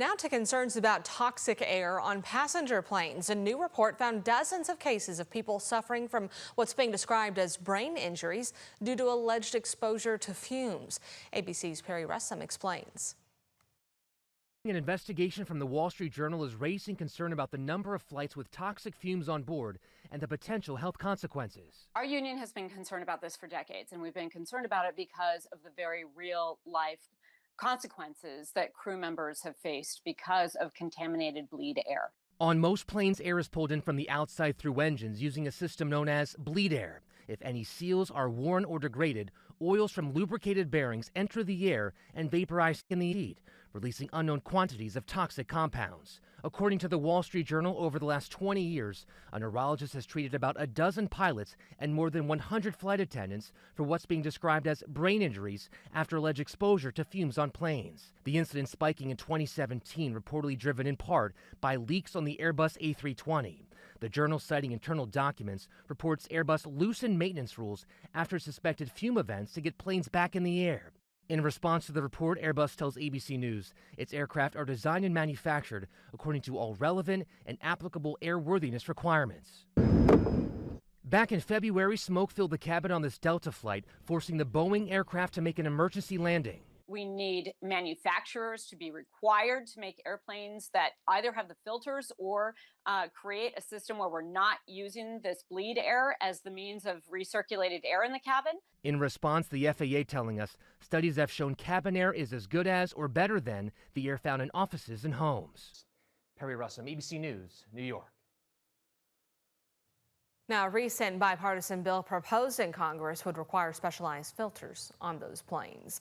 Now to concerns about toxic air on passenger planes. A new report found dozens of cases of people suffering from what's being described as brain injuries due to alleged exposure to fumes. ABC's Perry Russum explains. An investigation from the Wall Street Journal is raising concern about the number of flights with toxic fumes on board and the potential health consequences. Our union has been concerned about this for decades, and we've been concerned about it because of the very real life consequences that crew members have faced because of contaminated bleed air. On most planes, air is pulled in from the outside through engines using a system known as bleed air. If any seals are worn or degraded, oils from lubricated bearings enter the air and vaporize in the heat, releasing unknown quantities of toxic compounds. According to the Wall Street Journal, over the last 20 years, a neurologist has treated about a dozen pilots and more than 100 flight attendants for what's being described as brain injuries after alleged exposure to fumes on planes. The incident spiking in 2017, reportedly driven in part by leaks on the Airbus A320. The Journal, citing internal documents, reports Airbus loosened maintenance rules after suspected fume events to get planes back in the air. In response to the report, Airbus tells ABC News its aircraft are designed and manufactured according to all relevant and applicable airworthiness requirements. Back in February, smoke filled the cabin on this Delta flight, forcing the Boeing aircraft to make an emergency landing. We need manufacturers to be required to make airplanes that either have the filters or create a system where we're not using this bleed air as the means of recirculated air in the cabin. In response, the FAA telling us studies have shown cabin air is as good as or better than the air found in offices and homes. Perry Russum, ABC News, New York. Now, a recent bipartisan bill proposed in Congress would require specialized filters on those planes.